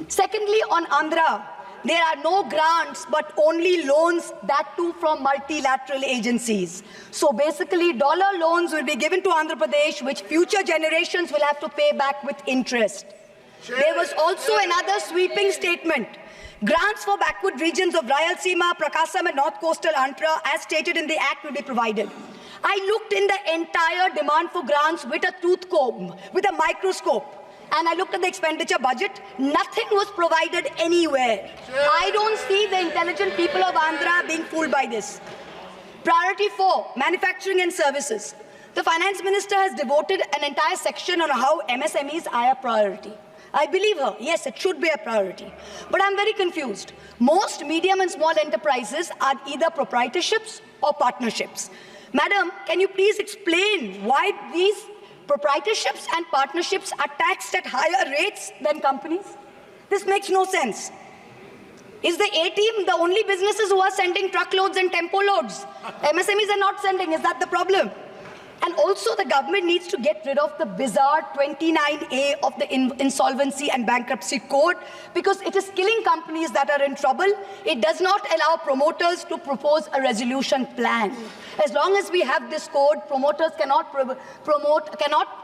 Secondly, on Andhra, there are no grants but only loans, that too from multilateral agencies. So basically, dollar loans will be given to Andhra Pradesh, which future generations will have to pay back with interest. There was also another sweeping statement. Grants for backward regions of Rayalaseema, Prakasam and North Coastal Andhra, as stated in the Act, will be provided. I looked in the entire demand for grants with a tooth comb, with a microscope. And I looked at the expenditure budget, nothing was provided anywhere. I don't see the intelligent people of Andhra being fooled by this. Priority 4, manufacturing and services. The finance minister has devoted an entire section on how MSMEs are a priority. I believe her, yes, it should be a priority. But I'm very confused. Most medium and small enterprises are either proprietorships or partnerships. Madam, can you please explain why these proprietorships and partnerships are taxed at higher rates than companies? This makes no sense. Is the A-team the only businesses who are sending truckloads and tempo loads? MSMEs are not sending, is that the problem? And also the government needs to get rid of the bizarre 29A of the Insolvency and Bankruptcy Code, because it is killing companies that are in trouble. It does not allow promoters to propose a resolution plan. As long as we have this code, promoters cannot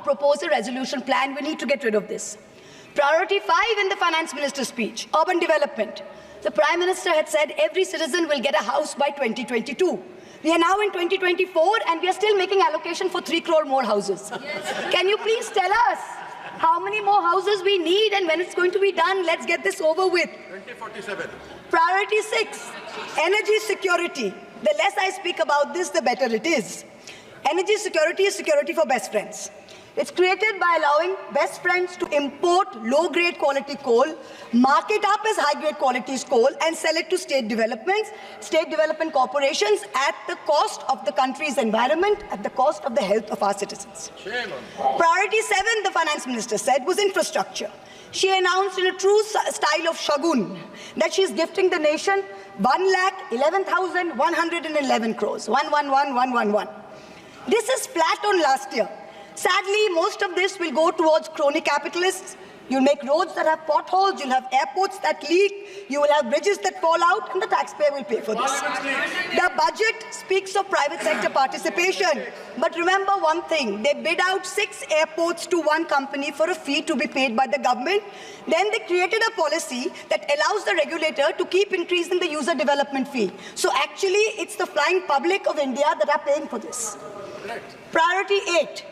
propose a resolution plan. We need to get rid of this. Priority 5 in the finance minister's speech, urban development. The Prime Minister had said every citizen will get a house by 2022. We are now in 2024 and we are still making allocation for 3 crore more houses. Yes. Can you please tell us how many more houses we need and when it's going to be done? Let's get this over with. 2047. Priority 6, energy security. The less I speak about this, the better it is. Energy security is security for best friends. It's created by allowing best friends to import low-grade quality coal, mark it up as high-grade quality coal, and sell it to state development corporations at the cost of the country's environment, at the cost of the health of our citizens. Priority 7, the finance minister said, was infrastructure. She announced in a true style of Shagun that she is gifting the nation 1,11,111 crores. 111,111. This is flat on last year. Sadly, most of this will go towards crony capitalists. You'll make roads that have potholes, you'll have airports that leak, you will have bridges that fall out, and the taxpayer will pay for this. The budget speaks of private sector participation. But remember one thing, they bid out 6 airports to one company for a fee to be paid by the government. Then they created a policy that allows the regulator to keep increasing the user development fee. So actually, it's the flying public of India that are paying for this. Priority 8.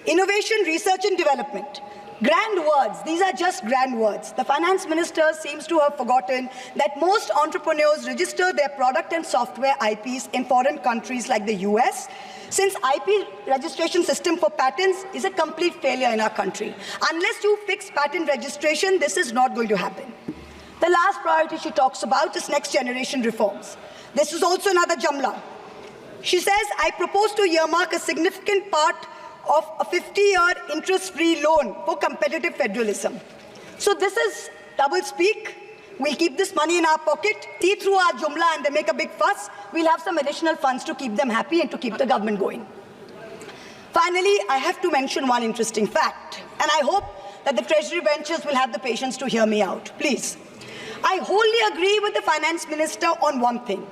Innovation, research and development. Grand words, these are just grand words. The finance minister seems to have forgotten that most entrepreneurs register their product and software IPs in foreign countries like the US, since IP registration system for patents is a complete failure in our country. Unless you fix patent registration, this is not going to happen. The last priority she talks about is next generation reforms. This is also another Jamla. She says, I propose to earmark a significant part of a 50-year interest-free loan for competitive federalism. So this is double speak. We'll keep this money in our pocket, see through our Jumla and they make a big fuss. We'll have some additional funds to keep them happy and to keep the government going. Finally, I have to mention one interesting fact, and I hope that the Treasury benches will have the patience to hear me out. Please. I wholly agree with the Finance Minister on one thing.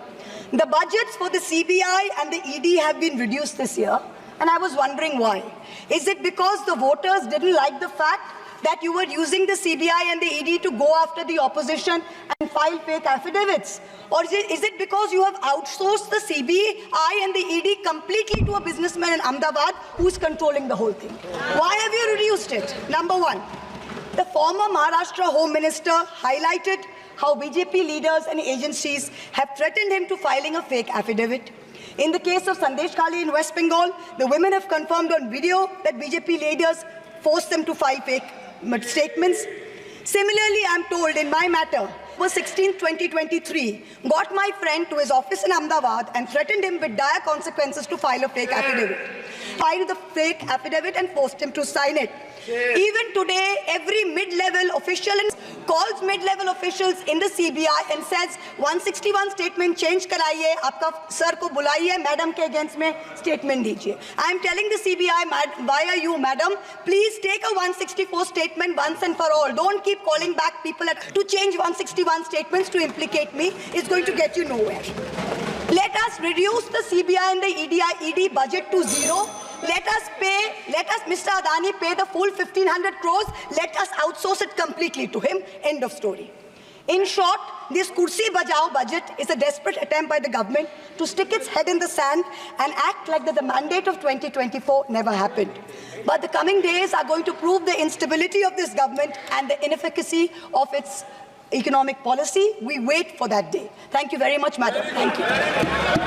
The budgets for the CBI and the ED have been reduced this year. And I was wondering why. Is it because the voters didn't like the fact that you were using the CBI and the ED to go after the opposition and file fake affidavits? Or is it because you have outsourced the CBI and the ED completely to a businessman in Ahmedabad who is controlling the whole thing? Why have you reduced it? Number one, the former Maharashtra Home Minister highlighted how BJP leaders and agencies have threatened him to filing a fake affidavit. In the case of Sandesh Kali in West Bengal, the women have confirmed on video that BJP leaders forced them to file fake statements. Similarly, I'm told in my matter, on 16, 2023, got my friend to his office in Ahmedabad and threatened him with dire consequences to file a fake affidavit. Filed the fake affidavit and forced him to sign it. Even today, every mid-level official calls mid-level officials in the CBI and says 161 statement change karaiye, aapka sir ko bulaiye, madam ke against mein statement dijiye. I am telling the CBI via you, madam, please take a 164 statement once and for all. Don't keep calling back people to change 161 statements to implicate me. It's going to get you nowhere. Let us reduce the CBI and the ED budget to zero. Let us, Mr. Adani, pay the full 1,500 crores. Let us outsource it completely to him. End of story. In short, this Kursi Bajao budget is a desperate attempt by the government to stick its head in the sand and act like that the mandate of 2024 never happened. But the coming days are going to prove the instability of this government and the inefficacy of its economic policy. We wait for that day. Thank you very much, madam. Thank you.